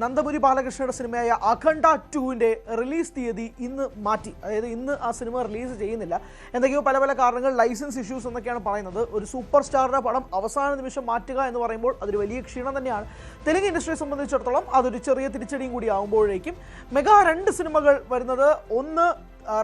നന്ദമുരി ബാലകൃഷ്ണയുടെ സിനിമയായ അഖണ്ഡ 2-ന്റെ release തീയതി ഇന്ന് മാറ്റി. അതായത് ഇന്ന് ആ സിനിമ റിലീസ് ചെയ്യുന്നില്ല. എന്തൊക്കെയോ പല കാരണങ്ങൾ, ലൈസൻസ് ഇഷ്യൂസ് എന്നൊക്കെയാണ് പറയുന്നത്. ഒരു സൂപ്പർ സ്റ്റാറിന്റെ പടം അവസാന നിമിഷം മാറ്റുക എന്ന് പറയുമ്പോൾ അതൊരു വലിയ ക്ഷീണം തന്നെയാണ്. തെലുങ്ക് ഇൻഡസ്ട്രിയെ സംബന്ധിച്ചിടത്തോളം അതൊരു ചെറിയ തിരിച്ചടിയും കൂടി ആകുമ്പോഴേക്കും മെഗാ 2 സിനിമകൾ വരുന്നത്, ഒന്ന്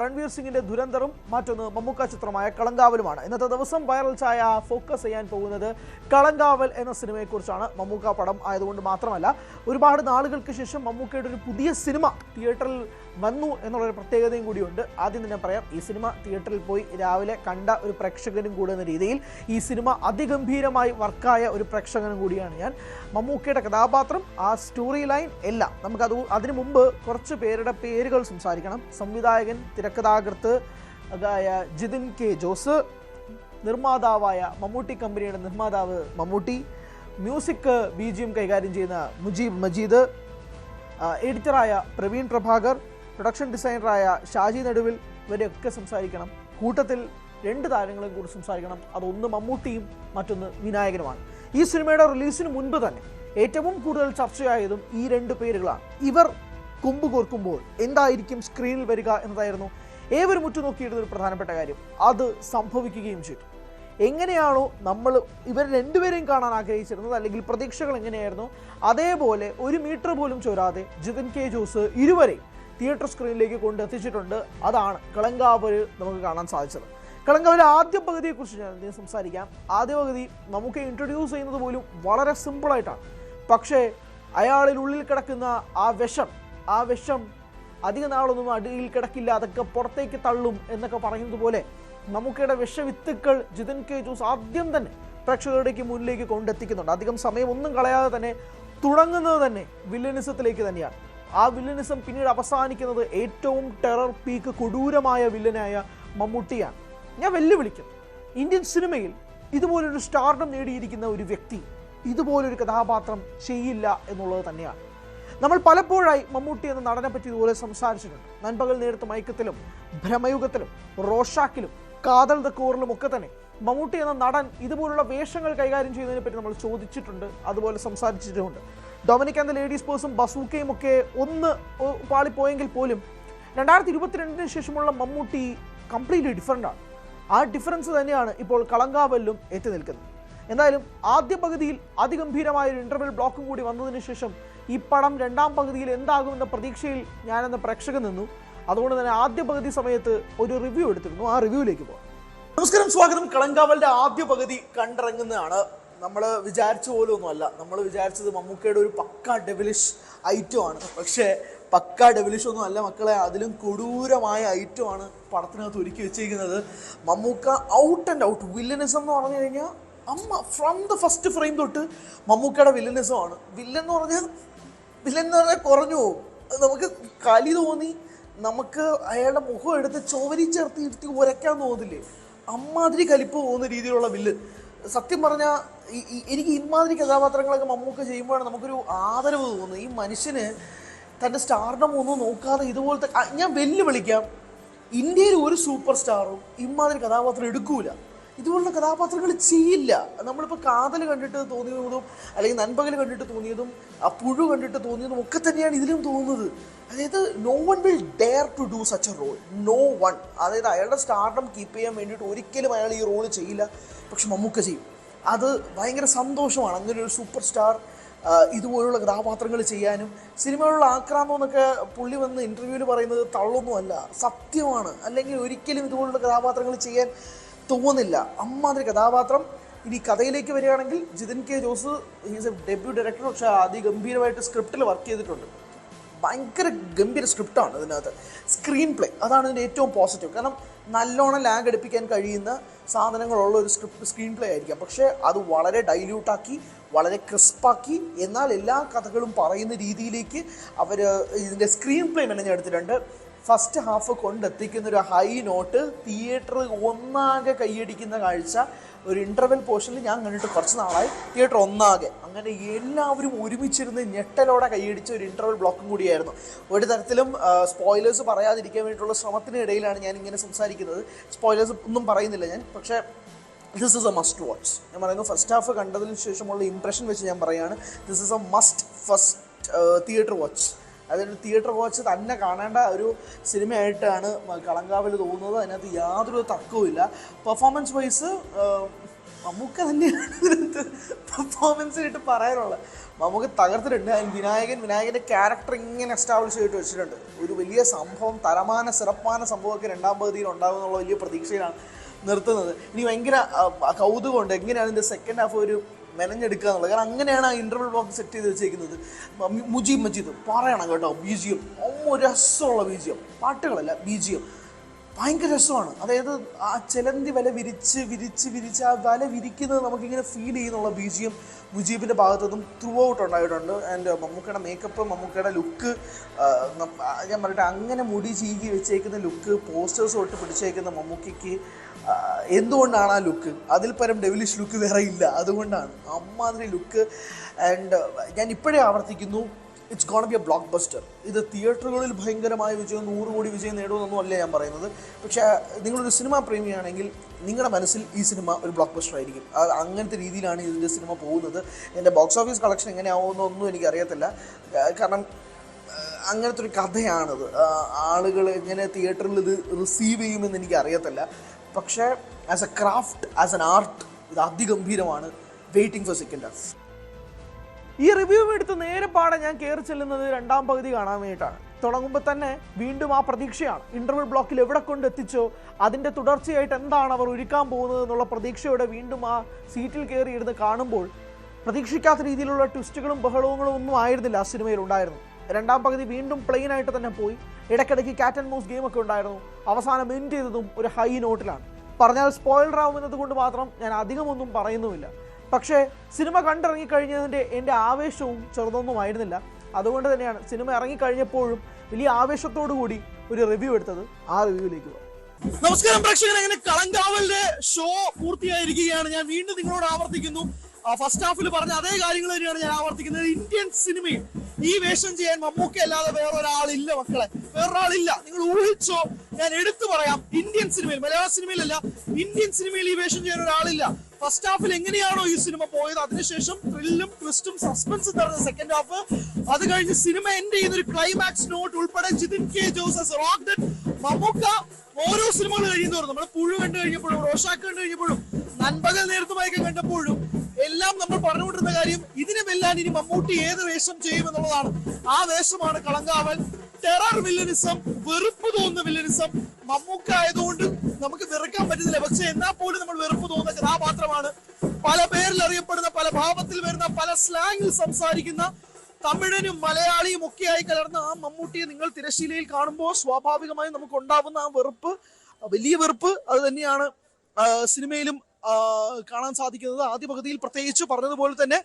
രൺവീർ സിംഗിന്റെ ദുരന്തറും മറ്റൊന്ന് മമ്മൂക്ക ചിത്രമായ കളങ്കാവലുമാണ്. ഇന്നത്തെ ദിവസം വൈറൽ ചായ ഫോക്കസ് ചെയ്യാൻ പോകുന്നത് കളങ്കാവൽ എന്ന സിനിമയെക്കുറിച്ചാണ്. മമ്മൂക്ക പടം ആയതുകൊണ്ട് മാത്രമല്ല, ഒരുപാട് നാളുകൾക്ക് ശേഷം മമ്മൂക്കയുടെ ഒരു പുതിയ സിനിമ തിയേറ്ററിൽ വന്നു എന്നുള്ളൊരു പ്രത്യേകതയും കൂടിയുണ്ട്. ആദ്യം തന്നെ പറയാം, ഈ സിനിമ തിയേറ്ററിൽ പോയി രാവിലെ കണ്ട ഒരു പ്രേക്ഷകനും കൂടെ എന്ന രീതിയിൽ ഈ സിനിമ അതിഗംഭീരമായി വർക്കായ ഒരു പ്രേക്ഷകനും കൂടിയാണ് ഞാൻ. മമ്മൂക്കയുടെ കഥാപാത്രം, ആ സ്റ്റോറി ലൈൻ എല്ലാം നമുക്കത് അതിനു മുമ്പ് കുറച്ച് പേരുടെ പേരുകൾ സംസാരിക്കണം. സംവിധായകൻ, തിരക്കഥാകൃത്ത് ജിതിൻ കെ ജോസ്, നിർമ്മാതാവായ മമ്മൂട്ടി കമ്പനിയുടെ നിർമ്മാതാവ് മമ്മൂട്ടി, മ്യൂസിക് BGM കൈകാര്യം ചെയ്യുന്ന മുജീബ് മജീദ്, എഡിറ്ററായ പ്രവീൺ പ്രഭാകർ, പ്രൊഡക്ഷൻ ഡിസൈനറായ ഷാജി നടുവിൽ, ഇവരെയൊക്കെ സംസാരിക്കണം. കൂട്ടത്തിൽ 2 താരങ്ങളെ കൂടി സംസാരിക്കണം. അതൊന്ന് മമ്മൂട്ടിയും മറ്റൊന്ന് വിനായകനുമാണ്. ഈ സിനിമയുടെ റിലീസിന് മുൻപ് തന്നെ ഏറ്റവും കൂടുതൽ ചർച്ചയായതും ഈ 2 പേരുകളാണ്. ഇവർ കൊമ്പ് കോർക്കുമ്പോൾ എന്തായിരിക്കും സ്ക്രീനിൽ വരിക എന്നതായിരുന്നു ഏവരും ഉറ്റുനോക്കിയിരുന്നൊരു പ്രധാനപ്പെട്ട കാര്യം. അത് സംഭവിക്കുകയും ചെയ്തു. എങ്ങനെയാണോ നമ്മൾ ഇവർ 2 പേരെയും കാണാൻ ആഗ്രഹിച്ചിരുന്നത്, അല്ലെങ്കിൽ പ്രതീക്ഷകൾ എങ്ങനെയായിരുന്നു, അതേപോലെ 1 മീറ്റർ പോലും ചോരാതെ ജിതിൻ കെ ജോസ് ഇരുവരെയും തിയേറ്റർ സ്ക്രീനിലേക്ക് കൊണ്ടെത്തിച്ചിട്ടുണ്ട്. അതാണ് കളങ്കാവൽ നമുക്ക് കാണാൻ സാധിച്ചത്. കളങ്കാവൽ ആദ്യ പകുതിയെക്കുറിച്ച് ഞാൻ സംസാരിക്കാം. ആദ്യ പകുതി നമുക്ക് ഇൻട്രൊഡ്യൂസ് ചെയ്യുന്നത് പോലും വളരെ സിമ്പിളായിട്ടാണ്. പക്ഷേ അയാളിൽ ഉള്ളിൽ കിടക്കുന്ന ആ വിഷം അധിക നാളൊന്നും അടിയിൽ കിടക്കില്ല, അതൊക്കെ പുറത്തേക്ക് തള്ളും എന്നൊക്കെ പറയുന്നത് പോലെ മമ്മൂക്കയുടെ വിഷവിത്തുക്കൾ ജിതിൻ കെ ജോസ് ആദ്യം തന്നെ പ്രേക്ഷകരുടേക്ക് മുന്നിലേക്ക് കൊണ്ടെത്തിക്കുന്നുണ്ട്. അധികം സമയം ഒന്നും കളയാതെ തന്നെ തുടങ്ങുന്നത് തന്നെ വില്ലനിസത്തിലേക്ക് തന്നെയാണ്. ആ വില്ലനിസം പിന്നീട് അവസാനിക്കുന്നത് ഏറ്റവും ടെറർ പീക്ക് കൊടൂരമായ വില്ലനായ മമ്മൂട്ടിയാണ്. ഞാൻ വെല്ലുവിളിക്കും, ഇന്ത്യൻ സിനിമയിൽ ഇതുപോലൊരു സ്റ്റാർഡം നേടിയിരിക്കുന്ന ഒരു വ്യക്തി ഇതുപോലൊരു കഥാപാത്രം ചെയ്യില്ല എന്നുള്ളത് തന്നെയാണ്. നമ്മൾ പലപ്പോഴായി മമ്മൂട്ടി എന്ന നടനെ പറ്റി ഇതുപോലെ സംസാരിച്ചിട്ടുണ്ട്. നൻപകൽ നേരത്തെ മയക്കത്തിലും, ഭ്രമയുഗത്തിലും, റോഷാക്കിലും, കാതൽ ദ കോറിലും ഒക്കെ തന്നെ മമ്മൂട്ടി എന്ന നടൻ ഇതുപോലുള്ള വേഷങ്ങൾ കൈകാര്യം ചെയ്യുന്നതിനെ പറ്റി നമ്മൾ ചോദിച്ചിട്ടുണ്ട്, അതുപോലെ സംസാരിച്ചിട്ടുമുണ്ട്. ഡൊമിനിക് ആൻഡ് ദ ലേഡീസ് പേഴ്സും ബസൂക്കയും ഒക്കെ ഒന്ന് പാളിപ്പോയെങ്കിൽ പോലും 2022 ശേഷമുള്ള മമ്മൂട്ടി കംപ്ലീറ്റ്ലി ഡിഫറൻ്റ് ആണ്. ആ ഡിഫറൻസ് തന്നെയാണ് ഇപ്പോൾ കളങ്കാവലിലും എത്തി നിൽക്കുന്നത്. എന്തായാലും ആദ്യ പകുതിയിൽ അതിഗംഭീരമായ ഒരു ഇന്റർവെൽ ബ്ലോക്കും കൂടി വന്നതിന് ശേഷം ഈ പടം 2ാം പകുതിയിൽ എന്താകുമെന്ന പ്രതീക്ഷയിൽ ഞാനെന്ന പ്രേക്ഷകൻ നിന്നു. അതുകൊണ്ട് തന്നെ ആദ്യ പകുതി സമയത്ത് ഒരു റിവ്യൂ എടുത്തിരുന്നു. ആ റിവ്യൂയിലേക്ക് പോകാം. നമസ്കാരം, സ്വാഗതം. കളങ്കാവലിന്റെ ആദ്യ പകുതി കണ്ടിറങ്ങുന്നതാണ്. നമ്മൾ വിചാരിച്ച പോലും ഒന്നുമല്ല. നമ്മൾ വിചാരിച്ചത് മമ്മൂക്കയുടെ ഒരു പക്ക ഡെവിലിഷ് ഐറ്റമാണ്. പക്ഷേ പക്ക ഡെവിലിഷ് ഒന്നും അല്ല മക്കളെ, അതിലും കൊടൂരമായ ഐറ്റമാണ് പടത്തിനകത്ത് ഒരുക്കി വെച്ചിരിക്കുന്നത്. Mammookka out and out villainism എന്ന് പറഞ്ഞു കഴിഞ്ഞാൽ ഫ്രം ദ ഫസ്റ്റ് ഫ്രെയിം തൊട്ട് മമ്മൂക്കയുടെ വില്ലനിസമാണ്. വില്ലൻ എന്ന് പറഞ്ഞാൽ കുറഞ്ഞു പോകും. നമുക്ക് കലി തോന്നി, നമുക്ക് അയാളുടെ മുഖം എടുത്ത് ചോവരി ചേർത്ത് ഇരുത്തി ഉരയ്ക്കാൻ തോന്നില്ലേ, അമ്മാതിരി കലിപ്പ് പോകുന്ന രീതിയിലുള്ള വില്ലൻ. സത്യം പറഞ്ഞാൽ എനിക്ക് ഇമാതിരി കഥാപാത്രങ്ങളൊക്കെ മമ്മൂക്ക ചെയ്യുമ്പോഴാണ് നമുക്കൊരു ആദരവ് തോന്നുന്നത്. ഈ മനുഷ്യന് തൻ്റെ സ്റ്റാർഡം ഒന്നും നോക്കാതെ ഇതുപോലത്തെ, ഞാൻ വെല്ലുവിളിക്കാം, ഇന്ത്യയിൽ ഒരു സൂപ്പർ സ്റ്റാറും ഇമാതിരി കഥാപാത്രം എടുക്കൂല, ഇതുപോലുള്ള കഥാപാത്രങ്ങൾ ചെയ്യില്ല. നമ്മളിപ്പോൾ കാതൽ കണ്ടിട്ട് തോന്നിയതും, അല്ലെങ്കിൽ നൻപകൽ കണ്ടിട്ട് തോന്നിയതും, ആ പുഴു കണ്ടിട്ട് തോന്നിയതും ഒക്കെ തന്നെയാണ് ഇതിലും തോന്നുന്നത്. അതായത് no one will dare to do such a role, no one. അതായത് അയാളുടെ സ്റ്റാർഡം കീപ്പ് ചെയ്യാൻ വേണ്ടിയിട്ട് ഒരിക്കലും അയാൾ ഈ റോൾ ചെയ്യില്ല. പക്ഷെ മമ്മൂക്ക ചെയ്യും. അത് ഭയങ്കര സന്തോഷമാണ്. അങ്ങനെ ഒരു സൂപ്പർ സ്റ്റാർ ഇതുപോലുള്ള കഥാപാത്രങ്ങൾ ചെയ്യാനും. സിനിമയിലുള്ള ആക്രാന്തം എന്നൊക്കെ പുള്ളി വന്ന് ഇൻ്റർവ്യൂവിൽ പറയുന്നത് തള്ളൊന്നുമല്ല, സത്യമാണ്. അല്ലെങ്കിൽ ഒരിക്കലും ഇതുപോലുള്ള കഥാപാത്രങ്ങൾ ചെയ്യാൻ തോന്നില്ല. അമ്മാതിരി കഥാപാത്രം. ഇനി കഥയിലേക്ക് വരികയാണെങ്കിൽ, Jithin K Jose he's A debut director. പക്ഷേ അതിഗംഭീരമായിട്ട് സ്ക്രിപ്റ്റിൽ വർക്ക് ചെയ്തിട്ടുണ്ട്. ഭയങ്കര ഗംഭീര സ്ക്രിപ്റ്റാണ് ഇതിനകത്ത്. സ്ക്രീൻ പ്ലേ, അതാണ് ഇതിൻ്റെ ഏറ്റവും പോസിറ്റീവ്. കാരണം നല്ലോണം ലാഗ് അടുപ്പിക്കാൻ കഴിയുന്ന സാധനങ്ങളുള്ള ഒരു സ്ക്രീൻ പ്ലേ ആയിരിക്കാം. പക്ഷേ അത് വളരെ ഡൈല്യൂട്ടാക്കി, വളരെ ക്രിസ്പാക്കി, എന്നാൽ എല്ലാ കഥകളും പറയുന്ന രീതിയിലേക്ക് അവർ ഇതിൻ്റെ സ്ക്രീൻ പ്ലേ മെനഞ്ഞെടുത്തിട്ടുണ്ട്. ഫസ്റ്റ് ഹാഫ് കൊണ്ടെത്തിക്കുന്ന ഒരു ഹൈ നോട്ട്, തിയേറ്റർ ഒന്നാകെ കൈയടിക്കുന്ന കാഴ്ച ഒരു ഇൻ്റർവെൽ പോർഷനിൽ ഞാൻ കണ്ടിട്ട് കുറച്ച് നാളായി. തിയേറ്റർ ഒന്നാകെ അങ്ങനെ എല്ലാവരും ഒരുമിച്ചിരുന്ന് ഞെട്ടലോടെ കൈയടിച്ച ഒരു ഇൻ്റർവെൽ ബ്ലോക്കും കൂടിയായിരുന്നു. ഒരു തരത്തിലും സ്പോയിലേഴ്സ് പറയാതിരിക്കാൻ വേണ്ടിയിട്ടുള്ള ശ്രമത്തിനിടയിലാണ് ഞാൻ ഇങ്ങനെ സംസാരിക്കുന്നത്. സ്പോയിലേഴ്സ് ഒന്നും പറയുന്നില്ല ഞാൻ, പക്ഷേ this is A must watch. ഞാൻ പറയുന്നത് ഫസ്റ്റ് ഹാഫ് കണ്ടതിന് ശേഷമുള്ള ഇംപ്രഷൻ വെച്ച് ഞാൻ പറയുകയാണ്, this is A must theatre watch. അതൊരു തിയേറ്റർ വാച്ച് തന്നെ കാണേണ്ട ഒരു സിനിമയായിട്ടാണ് കളങ്കാവൽ തോന്നുന്നത്. അതിനകത്ത് യാതൊരു തർക്കവുമില്ല. പെർഫോമൻസ് വൈസ് മമ്മൂക്ക തന്നെയാണ് ഇതിനകത്ത് പെർഫോമൻസായിട്ട് പറയാനുള്ളത്. മമ്മൂക്ക തകർത്തിട്ടുണ്ട്. വിനായകൻ്റെ ക്യാരക്ടർ ഇങ്ങനെ എസ്റ്റാബ്ലിഷ് ചെയ്തിട്ട് വെച്ചിട്ടുണ്ട്. ഒരു വലിയ സംഭവം, സിറപ്പാന സംഭവമൊക്കെ രണ്ടാം പകുതിയിൽ ഉണ്ടാകും എന്നുള്ള വലിയ പ്രതീക്ഷയിലാണ് നിർത്തുന്നത്. ഇനി ഭയങ്കര കൗതുകമുണ്ട് എങ്ങനെയാണ് ഇതിൻ്റെ സെക്കൻഡ് ഹാഫ് ഒരു മെനഞ്ഞെടുക്കുക എന്നുള്ളത്. കാരണം അങ്ങനെയാണ് ആ ഇൻ്റർവൽ ബ്ലോക്ക് സെറ്റ് ചെയ്ത് വെച്ചേക്കുന്നത്. മുജീബ് മജീദ് പറയണം കേട്ടോ, BGM രസമുള്ള BGM, പാട്ടുകളല്ല BGM ഭയങ്കര രസമാണ്. അതായത് ആ ചിലന്തി വല വിരിച്ച് ആ വല വിരിക്കുന്നത് നമുക്കിങ്ങനെ ഫീൽ ചെയ്യുന്നുള്ള BGM മുജീബിൻ്റെ ഭാഗത്തുനിന്നും ത്രൂ ഔട്ട് ഉണ്ടായിട്ടുണ്ട്. ആൻഡ് മമ്മൂക്കയുടെ മേക്കപ്പ്, മമ്മൂക്കയുടെ ലുക്ക്, ഞാൻ പറയട്ടെ, അങ്ങനെ മുടി ചീകി വെച്ചേക്കുന്ന ലുക്ക്, പോസ്റ്റേഴ്സ് തൊട്ട് പിടിച്ചേക്കുന്ന മമ്മൂക്കയ്ക്ക് എന്തുകൊണ്ടാണ് ആ ലുക്ക്? അതിൽ പരം ഡെവിലിഷ് ലുക്ക് വേറെ ഇല്ല. അതുകൊണ്ടാണ് അമ്മാതിരി ലുക്ക്. ആൻഡ് ഞാൻ ഇപ്പോഴേ ആവർത്തിക്കുന്നു, it's gonna be A block buster. ഇത് തിയേറ്ററുകളിൽ ഭയങ്കരമായ വിജയം, 100 കോടി വിജയം നേടുമെന്നൊന്നും അല്ല ഞാൻ പറയുന്നത്. പക്ഷേ നിങ്ങളൊരു സിനിമാ പ്രേമിയാണെങ്കിൽ നിങ്ങളുടെ മനസ്സിൽ ഈ സിനിമ ഒരു ബ്ലോക്ക് ബസ്റ്റർ ആയിരിക്കും. അങ്ങനത്തെ രീതിയിലാണ് ഇതിൻ്റെ സിനിമ പോകുന്നത്. എൻ്റെ ബോക്സ് ഓഫീസ് കളക്ഷൻ എങ്ങനെയാവുമെന്നൊന്നും എനിക്കറിയത്തില്ല. കാരണം അങ്ങനത്തെ ഒരു കഥയാണത്. ആളുകൾ എങ്ങനെ തിയേറ്ററിൽ ഇത് റിസീവ് ചെയ്യുമെന്ന് എനിക്കറിയത്തില്ല. പക്ഷേ as a craft, as an art ഇത് അതിഗംഭീരമാണ്. Waiting for second half. ഈ റിവ്യൂ എടുത്ത് നേരെ പാടെ ഞാൻ കയറി ചെല്ലുന്നത് രണ്ടാം പകുതി കാണാൻ വേണ്ടിയിട്ടാണ്. തുടങ്ങുമ്പോൾ തന്നെ വീണ്ടും ആ പ്രതീക്ഷയാണ്. ഇൻ്റർവൽ ബ്ലോക്കിൽ എവിടെ കൊണ്ടെത്തിച്ചോ അതിൻ്റെ തുടർച്ചയായിട്ട് എന്താണ് അവർ ഒരുക്കാൻ പോകുന്നത് എന്നുള്ള പ്രതീക്ഷയോടെ വീണ്ടും ആ സീറ്റിൽ കയറി ഇരുന്ന് കാണുമ്പോൾ പ്രതീക്ഷിക്കാത്ത രീതിയിലുള്ള ട്വിസ്റ്റുകളും ബഹളങ്ങളും ഒന്നും ആയിരുന്നില്ല ആ സിനിമയിൽ ഉണ്ടായിരുന്നു. രണ്ടാം പകുതി വീണ്ടും പ്ലെയിൻ ആയിട്ട് തന്നെ പോയി. ഇടയ്ക്കിടയ്ക്ക് ക്യാറ്റ് ആൻഡ് മൗസ് ഗെയിമൊക്കെ ഉണ്ടായിരുന്നു. അവസാനം എൻഡ് ചെയ്തതും ഒരു ഹൈ നോട്ടിലാണ്. പറഞ്ഞാൽ സ്പോയിലർ ആവുമെന്നത് കൊണ്ട് മാത്രം ഞാൻ അധികമൊന്നും പറയുന്നുമില്ല. പക്ഷേ സിനിമ കണ്ടിറങ്ങിക്കഴിഞ്ഞതിൻ്റെ എൻ്റെ ആവേശവും ചെറുതൊന്നുമായിരുന്നില്ല. അതുകൊണ്ട് തന്നെയാണ് സിനിമ ഇറങ്ങിക്കഴിഞ്ഞപ്പോഴും വലിയ ആവേശത്തോടു കൂടി ഒരു റിവ്യൂ എടുത്തത്. ആ റിവ്യൂയിലേക്ക് പോകാം. നമസ്കാരം പ്രേക്ഷകർ, അങ്ങനെ കളങ്കാവലിന്റെ ഷോ പൂർത്തിയായിരിക്കുകയാണ്. ഞാൻ വീണ്ടും നിങ്ങളോട് ആവർത്തിക്കുന്നു, ഫസ്റ്റ് ഹാഫിൽ പറഞ്ഞ അതേ കാര്യങ്ങൾ തന്നെയാണ് ഞാൻ ആവർത്തിക്കുന്നത്. ഇന്ത്യൻ സിനിമയിൽ ഈ വേഷം ചെയ്യാൻ മമ്മൂക്ക അല്ലാതെ വേറൊരാളില്ല മക്കളെ, വേറൊരാളില്ല. നിങ്ങൾ ഊഹിച്ചോ, ഞാൻ എടുത്തു പറയാം, ഇന്ത്യൻ സിനിമയിൽ, മലയാള സിനിമയിലല്ല, ഇന്ത്യൻ സിനിമയിൽ ഈ വേഷം ചെയ്യാൻ ഒരാളില്ല. ഫസ്റ്റ് ഹാഫിൽ എങ്ങനെയാണോ ഈ സിനിമ പോയത്, അതിനുശേഷം ത്രില്ലും ട്വിസ്റ്റും സസ്പെൻസും തരുന്ന സെക്കൻഡ് ഹാഫ്, അത് കഴിഞ്ഞ് സിനിമ എൻഡ് ചെയ്യുന്ന ഒരു ക്ലൈമാക്സ് നോട്ട് ഉൾപ്പെടെ ജിതിൻ കെ ജോസഫ് റോക്ക് ദാറ്റ്. മമ്മൂക്ക ഓരോ സിനിമകൾ കഴിയുന്നവരും, നമ്മൾ പുഴു കണ്ടു കഴിഞ്ഞപ്പോഴും, റോഷാക്ക് കണ്ടു കഴിഞ്ഞപ്പോഴും, നൻപകൽ നേരത്തുമൊക്കെ കണ്ടപ്പോഴും എല്ലാം നമ്മൾ പറഞ്ഞുകൊണ്ടിരുന്ന കാര്യം, ഇതിനെ വെല്ലാൻ ഇനി മമ്മൂട്ടി ഏത് വേഷം ചെയ്യുമെന്നുള്ളതാണ്. ആ വേഷമാണ് കളങ്കാവൽ. ടെറർ വില്ലനിസം, വെറുപ്പ് തോന്നുന്ന വില്ലനിസം. മമ്മൂക്ക ആയതുകൊണ്ട് നമുക്ക് വെറുക്കാൻ പറ്റുന്നില്ല, പക്ഷെ എന്നാൽ പോലും നമ്മൾ വെറുപ്പ് തോന്നുന്ന കഥാപാത്രമാണ്. പല പേരിൽ അറിയപ്പെടുന്ന, പല ഭാവത്തിൽ വരുന്ന, പല സ്ലാങ്ങിൽ സംസാരിക്കുന്ന, തമിഴനും മലയാളിയും ഒക്കെയായി കലർന്ന ആ മമ്മൂട്ടിയെ നിങ്ങൾ തിരശ്ശീലയിൽ കാണുമ്പോൾ സ്വാഭാവികമായും നമുക്ക് ഉണ്ടാവുന്ന ആ വെറുപ്പ്, വലിയ വെറുപ്പ്, അത് തന്നെയാണ് സിനിമയിലും കാണാൻ സാധിക്കുന്നത്. ആദ്യ പകുതിയിൽ പ്രത്യേകിച്ച് പറഞ്ഞതുപോലെ തന്നെ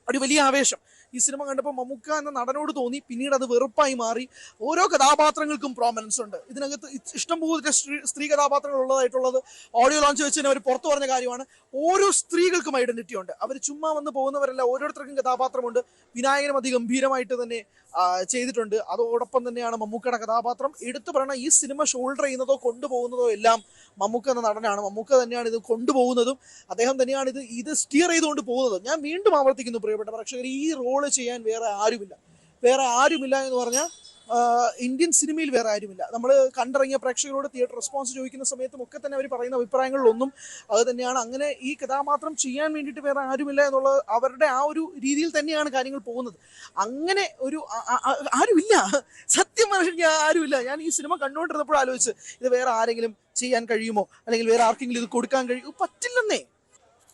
ഒരു വലിയ ആവേശം ഈ സിനിമ കണ്ടപ്പോൾ മമ്മൂക്ക എന്ന നടനോട് തോന്നി. പിന്നീട് അത് വെറുപ്പായി മാറി. ഓരോ കഥാപാത്രങ്ങൾക്കും പ്രോമിനൻസ് ഉണ്ട്. ഇതിനകത്ത് ഇഷ്ടംപോലെ സ്ത്രീ കഥാപാത്രങ്ങൾ ഉള്ളതായിട്ടുള്ളത് ഓഡിയോ ലോഞ്ച് വെച്ച് തന്നെ അവർ പുറത്തു പറഞ്ഞ കാര്യമാണ്. ഓരോ സ്ത്രീകൾക്കും ഐഡന്റിറ്റി ഉണ്ട്. അവർ ചുമ്മാ വന്ന് പോകുന്നവരല്ല, ഓരോരുത്തർക്കും കഥാപാത്രമുണ്ട്. വിനായകനും അതിഗംഭീരമായിട്ട് തന്നെ ചെയ്തിട്ടുണ്ട്. അതോടൊപ്പം തന്നെയാണ് മമ്മൂക്കയുടെ കഥാപാത്രം. എടുത്തു പറയണ ഈ സിനിമ ഷോൾഡർ ചെയ്യുന്നതോ കൊണ്ടുപോകുന്നതോ എല്ലാം മമ്മൂക്ക എന്ന നടനാണ്. മമ്മൂക്ക തന്നെയാണ് ഇത് കൊണ്ടുപോകുന്നതും, അദ്ദേഹം തന്നെയാണ് ഇത് സ്റ്റിയർ ചെയ്തുകൊണ്ട് പോകുന്നതും. ഞാൻ വീണ്ടും ആവർത്തിക്കുന്നു പ്രിയപ്പെട്ട പ്രേക്ഷകർ, ഈ റോള് ചെയ്യാൻ വേറെ ആരുമില്ല എന്ന് പറഞ്ഞാൽ ഇന്ത്യൻ സിനിമയിൽ വേറെ ആരുമില്ല. നമ്മൾ കണ്ടിറങ്ങിയ പ്രേക്ഷകരോട് തിയേറ്റർ റെസ്പോൺസ് ചോദിക്കുന്ന സമയത്തും ഒക്കെ തന്നെ അവർ പറയുന്ന അഭിപ്രായങ്ങളിലൊന്നും അത് തന്നെയാണ്. അങ്ങനെ ഈ കഥാപാത്രം ചെയ്യാൻ വേണ്ടിയിട്ട് വേറെ ആരുമില്ല എന്നുള്ളത് അവരുടെ ആ ഒരു രീതിയിൽ തന്നെയാണ് കാര്യങ്ങൾ പോകുന്നത്. അങ്ങനെ ഒരു ആരുമില്ല, സത്യം പറഞ്ഞാൽ ആരുമില്ല. ഞാൻ ഈ സിനിമ കണ്ടുകൊണ്ടിരുന്നപ്പോൾ ആലോചിച്ച്, ഇത് വേറെ ആരെങ്കിലും ചെയ്യാൻ കഴിയുമോ, അല്ലെങ്കിൽ വേറെ ആർക്കെങ്കിലും ഇത് കൊടുക്കാൻ കഴിയുമോ? പറ്റില്ലെന്നേ.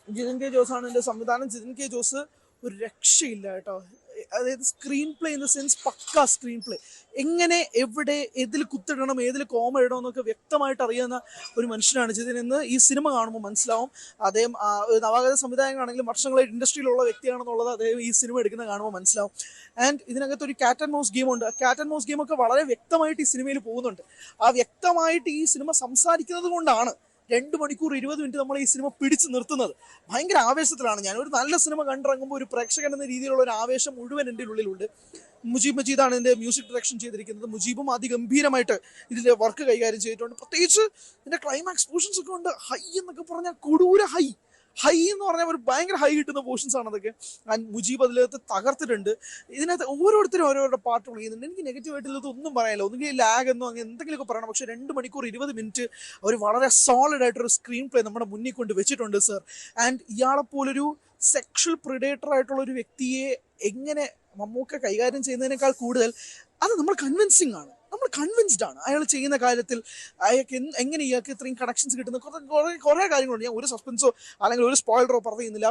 ജിതിൻ കെ ജോസാണ് എൻ്റെ സംവിധാനം. ജിതിൻ കെ ജോസ് ഒരു രക്ഷയില്ല കേട്ടോ. അതായത് screen play in the sense പക്ക സ്ക്രീൻ പ്ലേ, എങ്ങനെ എവിടെ ഏതിൽ കുത്തിടണം, ഏതിൽ കോമ ഇടണം എന്നൊക്കെ വ്യക്തമായിട്ട് അറിയുന്ന ഒരു മനുഷ്യനാണ് ജിതിൻ എന്ന് ഈ സിനിമ കാണുമ്പോൾ മനസ്സിലാവും. അദ്ദേഹം നവാഗത സംവിധായകനാണെങ്കിലും വർഷങ്ങളായിട്ട് ഇൻഡസ്ട്രിയിലുള്ള വ്യക്തിയാണെന്നുള്ളത് അദ്ദേഹം ഈ സിനിമ എടുക്കുന്ന കാണുമ്പോൾ മനസ്സിലാവും. ആൻഡ് ഇതിനകത്ത് ഒരു ക്യാറ്റ് ആൻഡ് മൗസ് ഗെയിം ഉണ്ട്. ക്യാറ്റ് ആൻഡ് മൗസ് ഗെയിമൊക്കെ വളരെ വ്യക്തമായിട്ട് ഈ സിനിമയിൽ പോകുന്നുണ്ട്. ആ വ്യക്തമായിട്ട് ഈ സിനിമ സംസാരിക്കുന്നത് കൊണ്ടാണ് 2 മണിക്കൂർ 20 മിനിറ്റ് നമ്മൾ ഈ സിനിമ പിടിച്ചു നിർത്തുന്നത്. ഭയങ്കര ആവേശത്തിലാണ് ഞാൻ. ഒരു നല്ല സിനിമ കണ്ടിറങ്ങുമ്പോൾ ഒരു പ്രേക്ഷകൻ എന്ന രീതിയിലുള്ള ഒരു ആവേശം മുഴുവൻ എൻ്റെ ഉള്ളിലുണ്ട്. മുജീബ് മജീദാണ് ഇതിൻ്റെ മ്യൂസിക് ഡയറക്ഷൻ ചെയ്തിരിക്കുന്നത്. മുജീബും അതിഗംഭീരമായിട്ട് ഇതിൻ്റെ വർക്ക് കൈകാര്യം ചെയ്തിട്ടുണ്ട്. പ്രത്യേകിച്ച് ഇതിൻ്റെ ക്ലൈമാക്സ് പോർഷൻസ് ഒക്കെ ഉണ്ട്. ഹൈ എന്നൊക്കെ പറഞ്ഞാൽ കൊടൂര ഹൈ. ഹൈ എന്ന് പറഞ്ഞാൽ ഒരു ഭയങ്കര ഹൈ കിട്ടുന്ന പോർഷൻസ് ആണ് അതൊക്കെ. ആൻഡ് മുജീബ് അതിലകത്ത് തകർത്തിട്ടുണ്ട്. ഇതിനകത്ത് ഓരോരുത്തരും ഓരോരുടെ പാർട്ട് ചെയ്യുന്നുണ്ട്. എനിക്ക് നെഗറ്റീവായിട്ടുള്ളത് ഒന്നും പറയാനില്ല. ഒന്നുകിൽ ലാഗ് എന്നോ അങ്ങനെ എന്തെങ്കിലുമൊക്കെ പറയണം. പക്ഷേ 2 മണിക്കൂർ 20 മിനിറ്റ് ഒരു വളരെ സോളിഡ് ആയിട്ടൊരു സ്ക്രീൻ പ്ലേ നമ്മുടെ മുന്നിൽ കൊണ്ട് വെച്ചിട്ടുണ്ട് സർ. ആൻഡ് ഇയാളെപ്പോലൊരു സെക്ഷൽ പ്രിഡേറ്റർ ആയിട്ടുള്ള ഒരു വ്യക്തിയെ എങ്ങനെ മമ്മൂക്ക കൈകാര്യം ചെയ്യുന്നതിനേക്കാൾ കൂടുതൽ അത് നമ്മൾ കൺവിൻസിങ് ആണ്. നമ്മൾ കൺവിൻസ്ഡ് ആണ് അയാൾ ചെയ്യുന്ന കാര്യത്തിൽ. അയാൾക്ക് എങ്ങനെ ഇയാൾക്ക് ഇത്രയും കണക്ഷൻസ് കിട്ടുന്ന കുറേ കാര്യങ്ങളുണ്ട്. ഞാൻ ഒരു സസ്പെൻസോ അല്ലെങ്കിൽ ഒരു സ്പോയിലറോ പറയുന്നില്ല.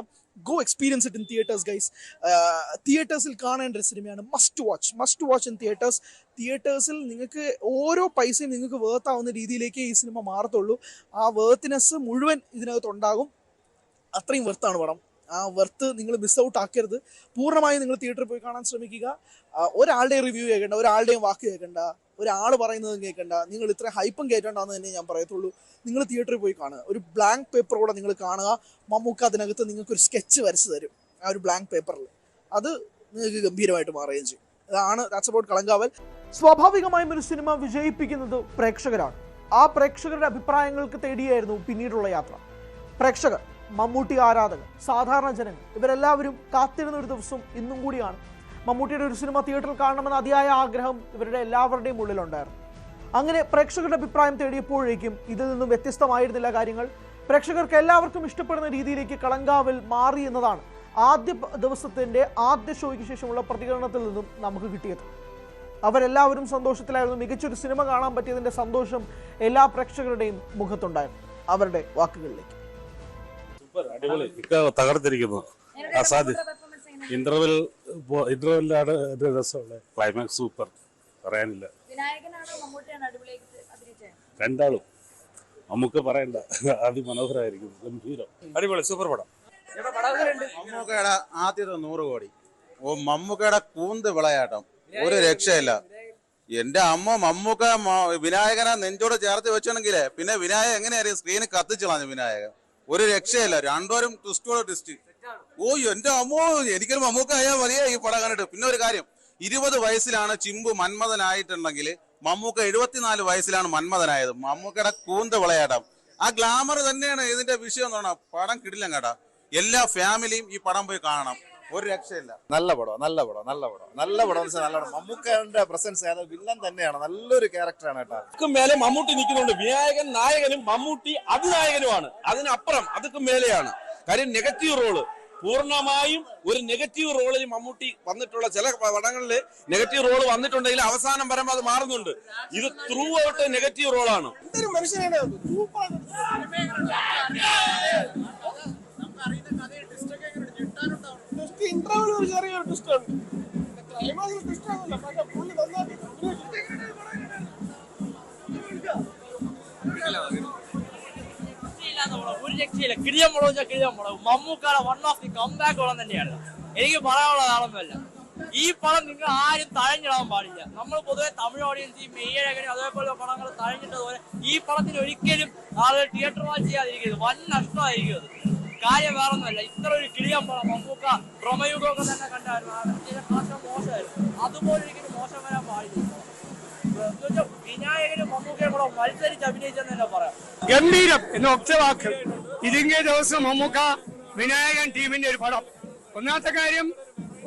Go experience it in theatres guys. തിയേറ്റേഴ്സിൽ കാണേണ്ട ഒരു സിനിമയാണ്. Must watch in theatres. തിയേറ്റേഴ്സിൽ നിങ്ങൾക്ക് ഓരോ പൈസയും നിങ്ങൾക്ക് വേർത്താവുന്ന രീതിയിലേക്ക് ഈ സിനിമ മാറത്തുള്ളൂ. ആ വേർത്തിനെസ് മുഴുവൻ ഇതിനകത്ത് ഉണ്ടാകും. അത്രയും വെർത്താണ് പടം. ആ വെർത്ത് നിങ്ങൾ മിസ് ഔട്ട് ആക്കരുത്. പൂർണ്ണമായും നിങ്ങൾ തിയേറ്ററിൽ പോയി കാണാൻ ശ്രമിക്കുക. ഒരാളുടെയും റിവ്യൂ കേൾക്കണ്ട, ഒരാളുടെയും വാക്ക് കേൾക്കണ്ട, ഒരാൾ പറയുന്നതും കേൾക്കണ്ട. നിങ്ങൾ ഇത്ര ഹൈപ്പും കയറ്റണ്ടെന്ന് തന്നെ ഞാൻ പറയത്തുള്ളൂ. നിങ്ങൾ തിയേറ്ററിൽ പോയി കാണുക. ഒരു ബ്ലാങ്ക് പേപ്പറോടെ നിങ്ങൾ കാണുക. മമ്മൂക്ക അതിനകത്ത് നിങ്ങൾക്കൊരു സ്കെച്ച് വരച്ച് തരും ആ ഒരു ബ്ലാങ്ക് പേപ്പറിൽ. അത് നിങ്ങൾക്ക് ഗംഭീരമായിട്ട് മാറുകയും ചെയ്യും. അതാണ് ദാറ്റ്സ് അബൌട്ട് കളങ്കാവൽ. സ്വാഭാവികമായും ഒരു സിനിമ വിജയിപ്പിക്കുന്നത് പ്രേക്ഷകരാണ്. ആ പ്രേക്ഷകരുടെ അഭിപ്രായങ്ങൾക്ക് തേടിയായിരുന്നു പിന്നീടുള്ള യാത്ര. പ്രേക്ഷകർ, മമ്മൂട്ടി ആരാധകർ, സാധാരണ ജനങ്ങൾ ഇവരെല്ലാവരും കാത്തിരുന്ന ഒരു ദിവസം ഇന്നും കൂടിയാണ്. മമ്മൂട്ടിയുടെ ഒരു സിനിമ തിയേറ്ററിൽ കാണണമെന്ന അതിയായ ആഗ്രഹം ഇവരുടെ എല്ലാവരുടെയും ഉള്ളിലുണ്ടായിരുന്നു. അങ്ങനെ പ്രേക്ഷകരുടെ അഭിപ്രായം തേടിയപ്പോഴേക്കും ഇതിൽ നിന്നും വ്യത്യസ്തമായിരുന്നില്ല കാര്യങ്ങൾ. പ്രേക്ഷകർക്ക് എല്ലാവർക്കും ഇഷ്ടപ്പെടുന്ന രീതിയിലേക്ക് കളങ്കാവൽ മാറി എന്നതാണ് ആദ്യ ദിവസത്തിൻ്റെ ആദ്യ ഷോയ്ക്ക് ശേഷമുള്ള പ്രതികരണത്തിൽ നിന്നും നമുക്ക് കിട്ടിയത്. അവരെല്ലാവരും സന്തോഷത്തിലായിരുന്നു. മികച്ചൊരു സിനിമ കാണാൻ പറ്റിയതിൻ്റെ സന്തോഷം എല്ലാ പ്രേക്ഷകരുടെയും മുഖത്തുണ്ടായിരുന്നു. അവരുടെ വാക്കുകളിലേക്ക് അടിപൊളി, തകർത്തിരിക്കുന്നു. അസാധ്യം. ഇന്റർവെല്ലാണ് രസമുള്ള ക്ലൈമാക്സ് സൂപ്പർ, പറയാനില്ല. രണ്ടാളും നമുക്ക് പറയണ്ട, അതിമനോഹരമായിരിക്കും. ഗംഭീരം, അടിപൊളി, സൂപ്പർ പടം. മമ്മൂക്കയുടെ ആദ്യത്തെ 100 കോടി. മമ്മൂക്കയുടെ കൂന്ത് വിളയാട്ടം ഒരു രക്ഷയില്ല. എന്റെ അമ്മ മമ്മൂക്ക വിനായകനെ നെഞ്ചോട് ചേർത്ത് വെച്ചണെങ്കിലേ പിന്നെ വിനായകൻ എങ്ങനെയായിരിക്കും സ്ക്രീന് കത്തിച്ചു കളഞ്ഞു. വിനായകൻ ഒരു രക്ഷയില്ല. രണ്ടോരും ട്വിസ്റ്റോടെ ട്വിസ്റ്റ്. ഓ എന്റെ അമ്മോ, എനിക്കൊരു മമ്മൂക്ക ആയാൽ മതിയാ ഈ പടം കണ്ടിട്ട്. പിന്നെ ഒരു കാര്യം, 20 വയസ്സിലാണ് ചിമ്പു മന്മഥനായിട്ടുണ്ടെങ്കിൽ മമ്മൂക്ക 74 വയസ്സിലാണ് മന്മഥനായത്. മമ്മൂക്കയുടെ കൂന്ത് വിളയാട്ടം, ആ ഗ്ലാമർ തന്നെയാണ് ഇതിന്റെ വിഷയം എന്ന് പറഞ്ഞാൽ പടം കിടിലം കേട്ടാ. എല്ലാ ഫാമിലിയും ഈ പടം പോയി കാണണം, ഒരു രക്ഷയില്ല. നല്ല പടം എന്ന് വെച്ചാൽ നല്ല പടം. മമ്മൂക്കയുടെ പ്രസൻസ് വില്ലൻ തന്നെയാണ്, നല്ലൊരു ക്യാരക്ടറാണ് കേട്ടോ. മേലെ മമ്മൂട്ടി നിൽക്കുന്നുണ്ട്. വിനായകൻ നായകനും മമ്മൂട്ടി അതിനായകനുമാണ്. അതിനപ്പുറം അതൊക്കെ മേലെയാണ്. കാര്യം നെഗറ്റീവ് റോള്, പൂർണ്ണമായും ഒരു നെഗറ്റീവ് റോളിൽ മമ്മൂട്ടി വന്നിട്ടുള്ള ചില പടങ്ങളിൽ നെഗറ്റീവ് റോള് വന്നിട്ടുണ്ടെങ്കിൽ അവസാനം വരുമ്പോൾ അത് മാറുന്നുണ്ട്. ഇത് ത്രൂ ഔട്ട് നെഗറ്റീവ് റോളാണ്. ഒരു രക്ഷയില്ല. കിഴിയം മുളക് മമ്മൂക്കാടെ വൺ ഓഫ് ദി കംബാക്ക് പടം തന്നെയാണ്. എനിക്ക് പറയാനുള്ള ആളൊന്നുമല്ല. ഈ പടം നിങ്ങൾ ആരും തഴഞ്ഞിടാൻ പാടില്ല. നമ്മൾ പൊതുവെ തമിഴ് ഓഡിയൻസ് ഈ മെയ്യഴകനും അതേപോലെ പടങ്ങൾ തഴഞ്ഞിട്ടതുപോലെ ഈ പടത്തിന് ഒരിക്കലും ആളുകൾ തിയേറ്റർ വാച്ച് ചെയ്യാതിരിക്കരുത്. വൻ നഷ്ടമായിരിക്കും അത്. കാര്യം വേറൊന്നുമല്ല. ഇത്ര ഒരു കിഴിയം പടം മമ്മൂക്ക ഭ്രമയുഗമൊക്കെ തന്നെ കണ്ടായിരുന്നു. മോശമായിരുന്നു. അതുപോലെ ഒരിക്കലും മോശം വരാൻ പാടില്ല. വിനായകനും മമ്മൂക്കയും കൂടെ മത്സരിച്ച് അഭിനയിച്ചെന്ന് തന്നെ പറയാം. ഗംഭീരം എന്ന ഒറ്റവാക്ക്. ഇതിങ്ങേ ദിവസം മമ്മൂക്ക വിനായകൻ ടീമിന്റെ ഒരു പടം. ഒന്നാമത്തെ കാര്യം,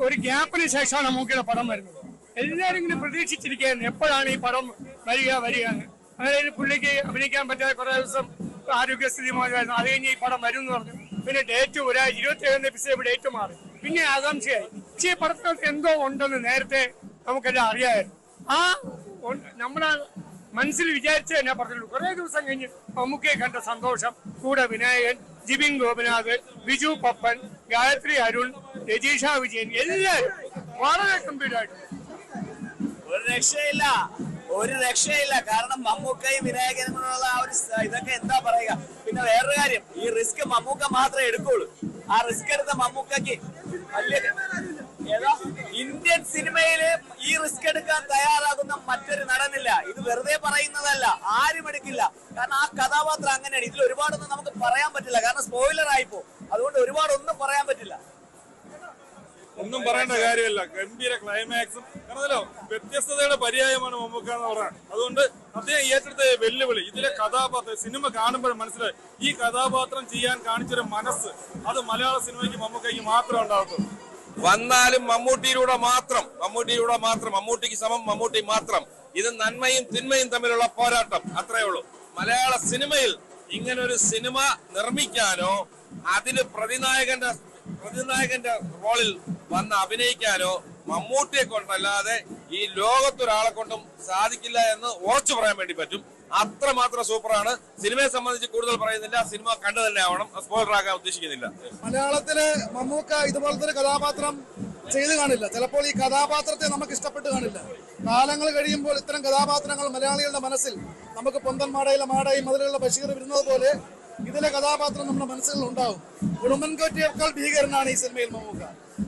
ഒരു ഗ്യാപ്പിന് ശേഷമാണ് മമ്മൂക്കയുടെ പടം വരുന്നത്. എല്ലാവരും ഇങ്ങനെ പ്രതീക്ഷിച്ചിരിക്കുകയായിരുന്നു എപ്പോഴാണ് ഈ പടം വരിക എന്ന്. അതായത് പുള്ളിക്ക് അഭിനയിക്കാൻ പറ്റാതെ കുറെ ദിവസം ആരോഗ്യസ്ഥിതി മോശമായിരുന്നു. അത് കഴിഞ്ഞ് ഈ പടം വരും എന്ന് പറഞ്ഞു. പിന്നെ ഡേറ്റ് 27 എപ്പിസോഡ് ഡേറ്റ് മാറി. പിന്നെ ആകാംക്ഷയായി. പക്ഷേ ഈ പടത്തിനകത്ത് എന്തോ ഉണ്ടെന്ന് നേരത്തെ നമുക്കെല്ലാം അറിയാമായിരുന്നു. ആ നമ്മുടെ മനസ്സിൽ വിചാരിച്ച തന്നെ പറഞ്ഞുള്ളൂ. കുറെ ദിവസം കഴിഞ്ഞ് മമ്മൂക്കയെ കണ്ട സന്തോഷം. കൂടെ വിനായകൻ, ജിബിൻ ഗോപിനാഥ്, ബിജു പപ്പൻ, ഗായത്രി അരുൺ, രജീഷ വിജയൻ എല്ലാവരും വളരെ ഗംഭീരമായിട്ട്. ഒരു രക്ഷയില്ല. കാരണം മമ്മൂക്കയും വിനായകനുള്ള ആ ഒരു ഇതൊക്കെ എന്താ പറയുക. പിന്നെ വേറൊരു കാര്യം, ഈ റിസ്ക് മമ്മൂക്ക മാത്രമേ എടുക്കുള്ളൂ. ആ റിസ്ക് എടുത്ത മമ്മൂക്കയ്ക്ക് വലിയ ഇന്ത്യൻ സിനിമയില് ഈ റിസ്ക് എടുക്കാൻ തയ്യാറാകുന്ന മറ്റൊരു നടനില്ല. ഇത് വെറുതെ പറയുന്നതല്ല, ആരും എടുക്കില്ല. കാരണം ആ കഥാപാത്രം അങ്ങനെയാണ്. ഇതിൽ ഒരുപാടൊന്നും നമുക്ക് പറയാൻ പറ്റില്ല, കാരണം സ്പോയിലർ ആയിപ്പോ. അതുകൊണ്ട് ഒരുപാടൊന്നും പറയാൻ പറ്റില്ല. ഒന്നും പറയേണ്ട കാര്യമില്ല. ഗംഭീര ക്ലൈമാക്സും, കാരണം വ്യത്യസ്തതയുടെ പര്യായമാണ് മമ്മൂക്ക എന്ന് പറയാൻ. അതുകൊണ്ട് അദ്ദേഹം ഏറ്റെടുത്ത വെല്ലുവിളി, ഇതിലെ കഥാപാത്രം സിനിമ കാണുമ്പോൾ മനസ്സിലായി ഈ കഥാപാത്രം ചെയ്യാൻ കാണിച്ചൊരു മനസ്സ് അത് മലയാള സിനിമയ്ക്ക് മമ്മൂക്കയ്ക്ക് മാത്രമേ ഉണ്ടാകത്തുള്ളൂ. വന്നാലും മമ്മൂട്ടിയിലൂടെ മാത്രം, മമ്മൂട്ടിക്ക് സമം മമ്മൂട്ടി മാത്രം. ഇത് നന്മയും തിന്മയും തമ്മിലുള്ള പോരാട്ടം, അത്രേ ഉള്ളൂ. മലയാള സിനിമയിൽ ഇങ്ങനെ ഒരു സിനിമ നിർമ്മിക്കാനോ അതിന് പ്രതിനായകന്റെ റോളിൽ വന്ന് അഭിനയിക്കാനോ മമ്മൂട്ടിയെ കൊണ്ടല്ലാതെ ഈ ലോകത്തൊരാളെ കൊണ്ടും സാധിക്കില്ല എന്ന് ഉറച്ചു പറയാൻ വേണ്ടി പറ്റും. അത്രമാത്രം സൂപ്പറാണ്. സിനിമയെ സംബന്ധിച്ച് കൂടുതൽ പറയുന്നില്ല, സിനിമ കണ്ടു തന്നെ ആവണം, സ്പോയിലർ ആകാൻ ഉദ്ദേശിക്കുന്നില്ല. മലയാളത്തിലെ മമ്മൂക്ക ഇതുപോലത്തെ ഒരു കഥാപാത്രം ചെയ്തു കാണില്ല. ചിലപ്പോൾ ഈ കഥാപാത്രത്തെ നമുക്ക് ഇഷ്ടപ്പെട്ട് കാണില്ല. കാലങ്ങൾ കഴിയുമ്പോൾ ഇത്തരം കഥാപാത്രങ്ങൾ മലയാളികളുടെ മനസ്സിൽ നമുക്ക് പൊന്തൻ മാടയിലെ മാടായി മതിലുള്ള ബഷീർ വരുന്നത് പോലെ ഇതിലെ കഥാപാത്രം നമ്മുടെ മനസ്സുകളിൽ ഉണ്ടാവും. ഉടുമ്പൻകോറ്റിയേക്കാൾ ഭീകരനാണ് ഈ സിനിമയിൽ മമ്മൂക്ക.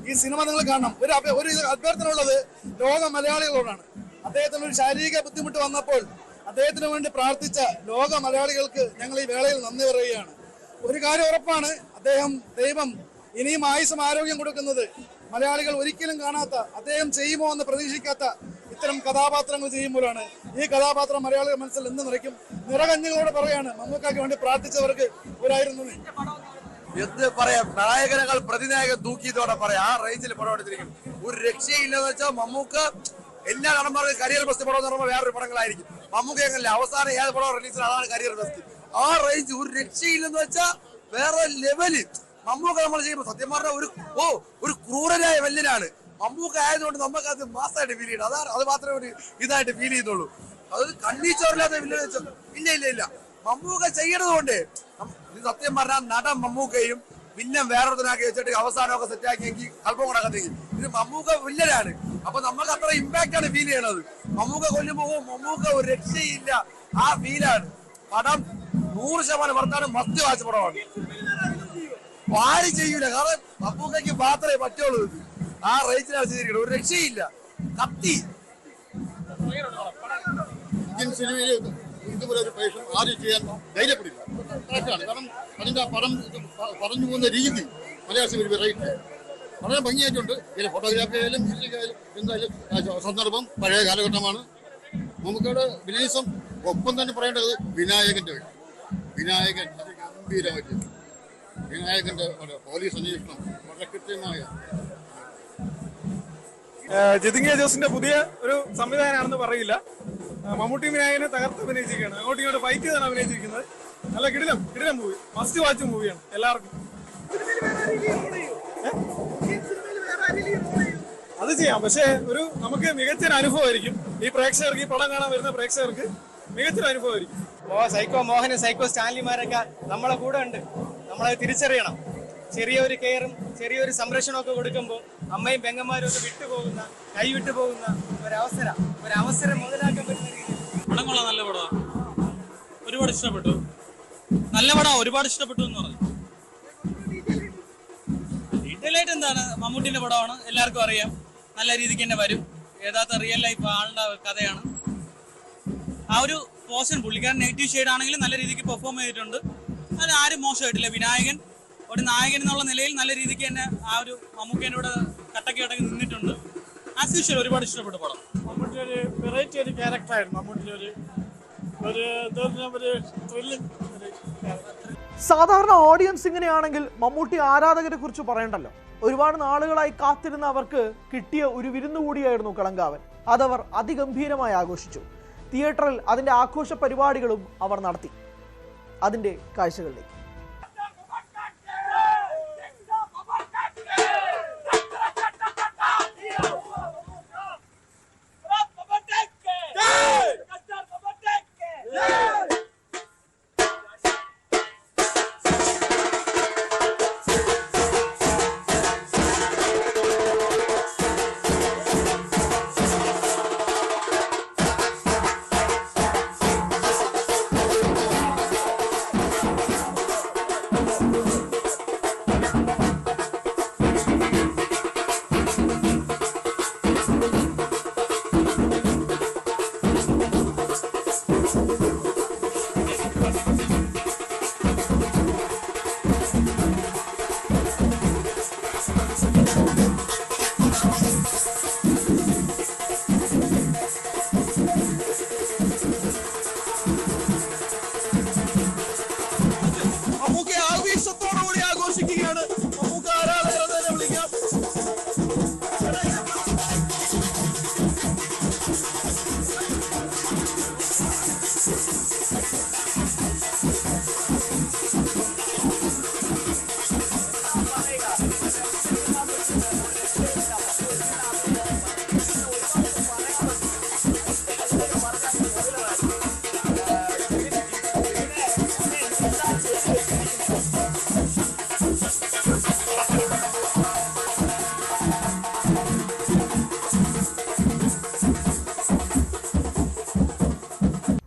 ഈ സിനിമ നിങ്ങൾ കാണണം. ഒരു അഭ്യർത്ഥനയുള്ളത് ലോക മലയാളികളോടാണ്. അദ്ദേഹത്തിന് ഒരു ശാരീരിക ബുദ്ധിമുട്ട് വന്നപ്പോൾ അദ്ദേഹത്തിന് വേണ്ടി പ്രാർത്ഥിച്ച ലോക മലയാളികൾക്ക് ഞങ്ങൾ ഈ വേളയിൽ നന്ദി പറയുകയാണ്. ഒരു കാര്യം ഉറപ്പാണ്, ദൈവം ഇനിയും ആയുസ്സും ആരോഗ്യം കൊടുക്കുന്നത് മലയാളികൾ ഒരിക്കലും കാണാത്ത, അദ്ദേഹം ചെയ്യുമോ എന്ന് പ്രതീക്ഷിക്കാത്ത ഇത്തരം കഥാപാത്രങ്ങൾ ചെയ്യുമ്പോഴാണ്. ഈ കഥാപാത്രം മലയാളികളുടെ മനസ്സിൽ എന്ന് നിറയ്ക്കും. നിറകഞ്ഞുകളോട് പറയാണ്, മമ്മൂക്കയ്ക്ക് വേണ്ടി പ്രാർത്ഥിച്ചവർക്ക് ഒരായിരുന്നു. എന്ത് പറയാം, നായകനകൾ പ്രതിനായകൻ തൂക്കിയതോടെ പറയാം. ആ റേഞ്ചിൽ പടം എടുത്തിരിക്കും. ഒരു രക്ഷയില്ലെന്ന് വെച്ചാൽ മമ്മൂക്ക എല്ലാ നടന്മാർക്കും കരിയർ ബെസ്റ്റ് പടം എന്ന് പറയുമ്പോൾ വേറൊരു പടങ്ങളായിരിക്കും. മമ്മൂക്ക എങ്ങനെ അവസാനം ഏത് പടം റിലീസിൽ അതാണ് കരിയർ ബെസ്റ്റ്. ആ റേഞ്ച് ഒരു രക്ഷയില്ലെന്ന് വെച്ചാൽ വേറെ ലെവല്. മമ്മൂക്ക നമ്മൾ ചെയ്യുമ്പോൾ സത്യം പറഞ്ഞ ഒരു ക്രൂരനായ വല്യനാണ്. മമ്മൂക്ക ആയതുകൊണ്ട് നമുക്ക് അത് മാസമായിട്ട് ഫീൽ ചെയ്യണം. അത് മാത്രമേ ഒരു ഇതായിട്ട് ഫീൽ ചെയ്യുന്നുള്ളൂ. അത് കണ്ണീച്ചോറില്ലാത്ത വില്ലൻ വെച്ചാൽ ഇല്ല. മമ്മൂക്ക ചെയ്യണതുകൊണ്ട് സത്യം പറഞ്ഞാൽ നടൻ മമ്മൂക്കയും വില്ലൻ വേറൊരുത്തനാക്കി വെച്ചിട്ട് അവസാനമൊക്കെ സെറ്റാക്കിയെങ്കിൽ അല്പം കൂടെ കണ്ടെങ്കിൽ ഇത് മമ്മൂക്ക വില്ലനാണ്. അപ്പൊ നമുക്ക് അത്ര ഇമ്പാക്ട് ആണ് ഫീൽ ചെയ്യണത്. മമ്മൂക്ക കൊല്ലുമ്പോൾ മമ്മൂക്ക ഒരു രക്ഷയില്ല, ആ ഫീലാണ്. പടം 100% വർത്താണ്. മസ്റ്റ് വാച്ച് പടമാണ്. ആരും ചെയ്യൂല, കാരണം മമ്മൂക്കയ്ക്ക് മാത്രമേ പറ്റുള്ളൂ. ആ റേഞ്ചിലാണ് ചെയ്തിരിക്കുന്നത്. ഒരു രക്ഷയില്ല. കത്തി ഇന്ത്യൻ സിനിമയിൽ ഇതുപോലെ ഒരു പ്രേഷം ആരും ചെയ്യാൻ ധൈര്യപ്പെടില്ല. കറക്റ്റാണ്. കാരണം അതിൻ്റെ പടം പറഞ്ഞു പോകുന്ന രീതി മലയാള സിനിമ വെറൈറ്റി വളരെ ഭംഗിയായിട്ടുണ്ട്. ഇതിൽ ഫോട്ടോഗ്രാഫി ആയാലും മ്യൂസിക് ആയാലും എന്തായാലും സന്ദർഭം പഴയ കാലഘട്ടമാണ്. നമുക്കവിടെ വിനീസം ഒപ്പം തന്നെ പറയേണ്ടത് വിനായകൻ്റെ ഗംഭീരമായിട്ട് വിനായകൻ്റെ പോലീസ് അന്വേഷണം വളരെ കൃത്യമായ. ജിതിൻ ജോസിന്റെ പുതിയ ഒരു സംവിധാനമാണെന്ന് പറയില്ല. മമ്മൂട്ടി വിനായകനെ തകർത്ത് അഭിനയിച്ചിരിക്കുകയാണ്. അങ്ങോട്ടും ഇങ്ങോട്ട് ഫൈറ്റ് ചെയ്താണ് അഭിനയിച്ചിരിക്കുന്നത്. നല്ല കിടിലം മൂവി, മസ്റ്റ് വാച്ച് മൂവിയാണ് എല്ലാവർക്കും. അത് ചെയ്യാം, പക്ഷേ നമുക്ക് മികച്ചൊരു അനുഭവമായിരിക്കും. ഈ പ്രേക്ഷകർക്ക്, ഈ പടം കാണാൻ വരുന്ന പ്രേക്ഷകർക്ക് മികച്ചൊരു അനുഭവമായിരിക്കും. സൈക്കോ മോഹനും സൈക്കോ സ്റ്റാൻലിമാരൊക്കെ നമ്മളെ കൂടെ ഉണ്ട്. നമ്മളത് തിരിച്ചറിയണം. ചെറിയൊരു കെയറും ചെറിയൊരു സംരക്ഷണമൊക്കെ കൊടുക്കുമ്പോൾ അമ്മയും പെങ്ങന്മാരും ഒക്കെ കൈവിട്ടു പോകുന്ന ഒരവസരം മുതലാക്കാൻ പറ്റുന്ന രീതിയിൽ പടം കൊള്ളാം. നല്ല പടമാണ്, ഒരുപാട് ഇഷ്ടപ്പെട്ടു. നല്ല പടമാണ്, ഒരുപാട് ഇഷ്ടപ്പെട്ടു എന്ന് പറഞ്ഞു. ഡീറ്റെയിൽ ആയിട്ട് എന്താണ്, മമ്മൂട്ടിന്റെ പടമാണ്, എല്ലാവർക്കും അറിയാം. നല്ല രീതിക്ക് തന്നെ വരും. യഥാർത്ഥ റിയൽ ലൈഫ് ആളുടെ കഥയാണ്. ആ ഒരു പോർഷൻ പുള്ളിക്കാരൻ നെഗറ്റീവ് ഷെയ്ഡ് ആണെങ്കിലും നല്ല രീതിക്ക് പെർഫോം ചെയ്തിട്ടുണ്ട്. അത് ആരും മോശമായിട്ടില്ല. വിനായകൻ ഒരു നായകൻ എന്നുള്ള നിലയിൽ നല്ല രീതിക്ക് തന്നെ ആ ഒരു മമ്മൂക്കേൻ്റെ കൂടെ കട്ടക്കി നിന്നിട്ടുണ്ട്. ആസ് യൂഷ്വൽ ഒരുപാട് ഇഷ്ടപ്പെട്ടു പടം. മമ്മൂട്ടി ഒരു വെറൈറ്റി ഒരു ക്യാരക്ടറായിരുന്നു. മമ്മൂട്ടി ഒരു ത്രില്ലിംഗ്. സാധാരണ ഓഡിയൻസ് ഇങ്ങനെയാണെങ്കിൽ മമ്മൂട്ടി ആരാധകരെ കുറിച്ച് പറയണ്ടല്ലോ. ഒരുപാട് നാളുകളായി കാത്തിരുന്ന അവർക്ക് കിട്ടിയ ഒരു വിരുന്നു കൂടിയായിരുന്നു കളങ്കാവൻ. അതവർ അതിഗംഭീരമായി ആഘോഷിച്ചു. തിയേറ്ററിൽ അതിൻ്റെ ആഘോഷ പരിപാടികളും അവർ നടത്തി. അതിൻ്റെ കാഴ്ചകളിലേക്ക്.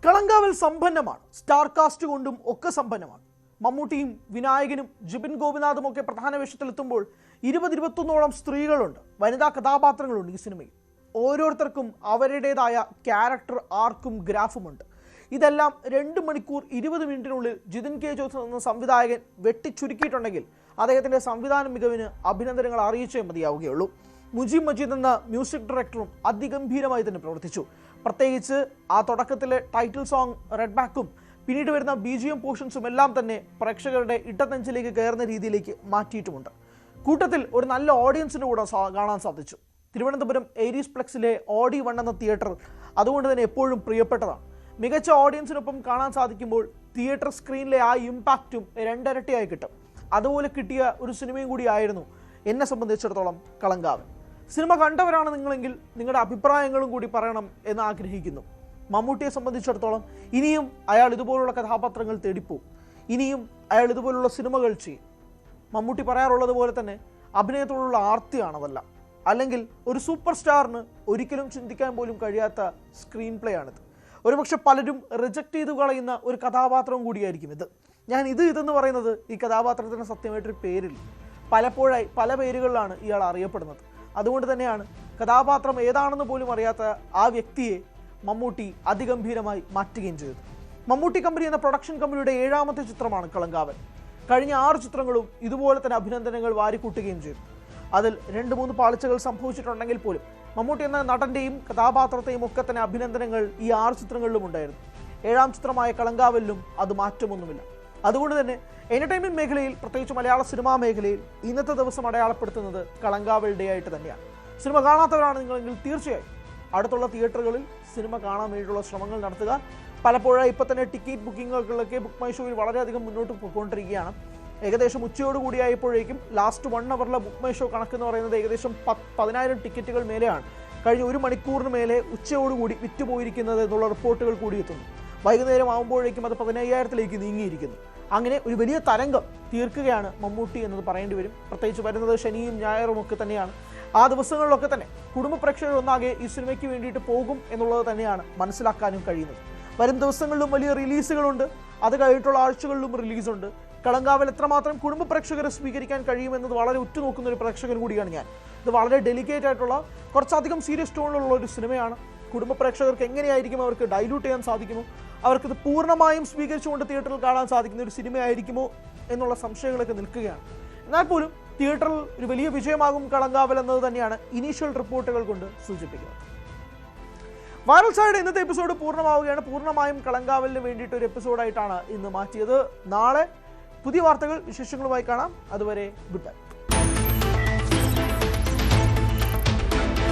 കളങ്കാവൽ സമ്പന്നമാണ്, സ്റ്റാർ കാസ്റ്റ് കൊണ്ടും ഒക്കെ സമ്പന്നമാണ്. മമ്മൂട്ടിയും വിനായകനും ജിബിൻ ഗോപിനാഥും ഒക്കെ പ്രധാന വേഷത്തിലെത്തുമ്പോൾ 20-21ഓളം സ്ത്രീകളുണ്ട്, വനിതാ കഥാപാത്രങ്ങളുണ്ട് ഈ സിനിമയിൽ. ഓരോരുത്തർക്കും അവരുടേതായ ക്യാരക്ടർ ആർക്കും ഗ്രാഫുമുണ്ട്. ഇതെല്ലാം 2 മണിക്കൂർ 20 മിനിറ്റിനുള്ളിൽ ജിതിൻ കെ ജോസഫ് എന്ന സംവിധായകൻ വെട്ടിച്ചുരുക്കിയിട്ടുണ്ടെങ്കിൽ അദ്ദേഹത്തിൻ്റെ സംവിധാന മികവിന് അഭിനന്ദനങ്ങൾ അറിയിച്ചേ മതിയാവുകയുള്ളൂ. മുജീബ് മജീദ് എന്ന മ്യൂസിക് ഡയറക്ടറും അതിഗംഭീരമായി തന്നെ പ്രവർത്തിച്ചു. പ്രത്യേകിച്ച് ആ തുടക്കത്തിലെ ടൈറ്റിൽ സോങ് റെഡ് ബാക്കും പിന്നീട് വരുന്ന BGM പോർഷൻസും എല്ലാം തന്നെ പ്രേക്ഷകരുടെ ഇടനെഞ്ചിലേക്ക് കയറുന്ന രീതിയിലേക്ക് മാറ്റിയിട്ടുമുണ്ട്. കൂട്ടത്തിൽ ഒരു നല്ല ഓഡിയൻസിന് കൂടെ കാണാൻ സാധിച്ചു. തിരുവനന്തപുരം ഏരീസ് പ്ലെക്സിലെ ഓഡി 1 എന്ന തിയേറ്റർ അതുകൊണ്ട് തന്നെ എപ്പോഴും പ്രിയപ്പെട്ടതാണ്. മികച്ച ഓഡിയൻസിനൊപ്പം കാണാൻ സാധിക്കുമ്പോൾ തിയേറ്റർ സ്ക്രീനിലെ ആ ഇമ്പാക്റ്റും 2 ഇരട്ടിയായി കിട്ടും. അതുപോലെ കിട്ടിയ ഒരു സിനിമയും കൂടിയായിരുന്നു എന്നെ സംബന്ധിച്ചിടത്തോളം കളങ്കാവൻ. സിനിമ കണ്ടവരാണ് നിങ്ങളെങ്കിൽ നിങ്ങളുടെ അഭിപ്രായങ്ങളും കൂടി പറയണം എന്ന് ആഗ്രഹിക്കുന്നു. മമ്മൂട്ടിയെ സംബന്ധിച്ചിടത്തോളം ഇനിയും അയാൾ ഇതുപോലുള്ള കഥാപാത്രങ്ങൾ തേടിപ്പോവും, ഇനിയും അയാൾ ഇതുപോലുള്ള സിനിമകൾ ചെയ്യും. മമ്മൂട്ടി പറയാറുള്ളത് പോലെ തന്നെ അഭിനയത്തോടുള്ള ആർത്തിയാണതല്ല, അല്ലെങ്കിൽ ഒരു സൂപ്പർ സ്റ്റാറിന് ഒരിക്കലും ചിന്തിക്കാൻ പോലും കഴിയാത്ത സ്ക്രീൻ പ്ലേ ആണിത്. ഒരുപക്ഷെ പലരും റിജക്റ്റ് ചെയ്തു കളയുന്ന ഒരു കഥാപാത്രവും കൂടിയായിരിക്കും ഇത്. ഞാൻ ഇതെന്ന് പറയുന്നത് ഈ കഥാപാത്രത്തിന് സത്യമായിട്ടൊരു പേരില്ല, പലപ്പോഴായി പല പേരുകളിലാണ് ഇയാൾ അറിയപ്പെടുന്നത്. അതുകൊണ്ട് തന്നെയാണ് കഥാപാത്രം ഏതാണെന്ന് പോലും അറിയാത്ത ആ വ്യക്തിയെ മമ്മൂട്ടി അതിഗംഭീരമായി മാറ്റുകയും ചെയ്തത്. മമ്മൂട്ടി കമ്പനി എന്ന പ്രൊഡക്ഷൻ കമ്പനിയുടെ 7ാമത്തെ ചിത്രമാണ് കളങ്കാവൻ. കഴിഞ്ഞ 6 ചിത്രങ്ങളും ഇതുപോലെ തന്നെ അഭിനന്ദനങ്ങൾ വാരിക്കൂട്ടുകയും ചെയ്തു. അതിൽ 2-3 പാളിച്ചകൾ സംഭവിച്ചിട്ടുണ്ടെങ്കിൽ പോലും മമ്മൂട്ടി എന്ന നടൻ്റെയും കഥാപാത്രത്തെയും ഒക്കെ തന്നെ അഭിനന്ദനങ്ങൾ ഈ 6 ചിത്രങ്ങളിലും ഉണ്ടായിരുന്നു. 7ാം ചിത്രമായ കളങ്കാവലിലും അത് മാറ്റമൊന്നുമില്ല. അതുകൊണ്ട് തന്നെ എൻ്റർടൈൻമെൻറ്റ് മേഖലയിൽ, പ്രത്യേകിച്ച് മലയാള സിനിമാ മേഖലയിൽ ഇന്നത്തെ ദിവസം അടയാളപ്പെടുത്തുന്നത് കളങ്കാവൽ ഡേ ആയിട്ട് തന്നെയാണ്. സിനിമ കാണാത്തവരാണ് നിങ്ങളെങ്കിൽ തീർച്ചയായും അടുത്തുള്ള തിയേറ്ററുകളിൽ സിനിമ കാണാൻ വേണ്ടിയിട്ടുള്ള ശ്രമങ്ങൾ നടത്തുക. പലപ്പോഴായി ഇപ്പോൾ തന്നെ ടിക്കറ്റ് ബുക്കിങ്ങുകളിലൊക്കെ ബുക്ക് മൈ ഷോയിൽ വളരെയധികം മുന്നോട്ട് പോയിക്കൊണ്ടിരിക്കുകയാണ്. ഏകദേശം ഉച്ചയോടുകൂടിയായപ്പോഴേക്കും ലാസ്റ്റ് 1 അവറിലെ ബുക്ക് മൈ ഷോ കണക്കെന്ന് പറയുന്നത് ഏകദേശം 10,000 ടിക്കറ്റുകൾ മേലെയാണ് കഴിഞ്ഞ 1 മണിക്കൂറിന് മേലെ ഉച്ചയോടുകൂടി വിറ്റുപോയിരിക്കുന്നത് എന്നുള്ള റിപ്പോർട്ടുകൾ കൂടി എത്തുന്നു. വൈകുന്നേരം ആകുമ്പോഴേക്കും അത് 15,000-ലേക്ക് നീങ്ങിയിരിക്കുന്നു. അങ്ങനെ ഒരു വലിയ തരംഗം തീർക്കുകയാണ് മമ്മൂട്ടി എന്നത് പറയേണ്ടി വരും. പ്രത്യേകിച്ച് വരുന്നത് ശനിയും ഞായറും ഒക്കെ തന്നെയാണ്. ആ ദിവസങ്ങളിലൊക്കെ തന്നെ കുടുംബ പ്രേക്ഷകർ ഒന്നാകെ ഈ സിനിമയ്ക്ക് വേണ്ടിയിട്ട് പോകും എന്നുള്ളത് തന്നെയാണ് മനസ്സിലാക്കാനും കഴിയുന്നത്. വരും ദിവസങ്ങളിലും വലിയ റിലീസുകളുണ്ട്, അത് കഴിഞ്ഞിട്ടുള്ള ആഴ്ചകളിലും റിലീസുണ്ട്. കളങ്കാവൽ എത്രമാത്രം കുടുംബ പ്രേക്ഷകരെ സ്വീകരിക്കാൻ കഴിയുമെന്നത് വളരെ ഉറ്റുനോക്കുന്ന ഒരു പ്രേക്ഷകൻ കൂടിയാണ് ഞാൻ. ഇത് വളരെ ഡെലിക്കേറ്റ് ആയിട്ടുള്ള, കുറച്ചധികം സീരിയസ് ടോണിലുള്ള ഒരു സിനിമയാണ്. കുടുംബ പ്രേക്ഷകർക്ക് എങ്ങനെയായിരിക്കും അവർക്ക് ഡൈല്യൂട്ട് ചെയ്യാൻ സാധിക്കുമോ, അവർക്കിത് പൂർണ്ണമായും സ്വീകരിച്ചുകൊണ്ട് തിയേറ്ററിൽ കാണാൻ സാധിക്കുന്ന ഒരു സിനിമയായിരിക്കുമോ എന്നുള്ള സംശയങ്ങളൊക്കെ നിൽക്കുകയാണ്. എന്നാൽ പോലും തിയേറ്ററിൽ ഒരു വലിയ വിജയമാകും കളങ്കാവൽ എന്നത് തന്നെയാണ് ഇനീഷ്യൽ റിപ്പോർട്ടുകൾ കൊണ്ട് സൂചിപ്പിക്കുന്നത്. വൈറൽ സൈഡ് ഇന്നത്തെ എപ്പിസോഡ് പൂർണ്ണമാവുകയാണ്. പൂർണ്ണമായും കളങ്കാവലിന് വേണ്ടിയിട്ട് ഒരു എപ്പിസോഡായിട്ടാണ് ഇന്ന് മാറ്റിയത്. നാളെ പുതിയ വാർത്തകൾ വിശേഷങ്ങളുമായി കാണാം. അതുവരെ ഗുഡ് ബൈ.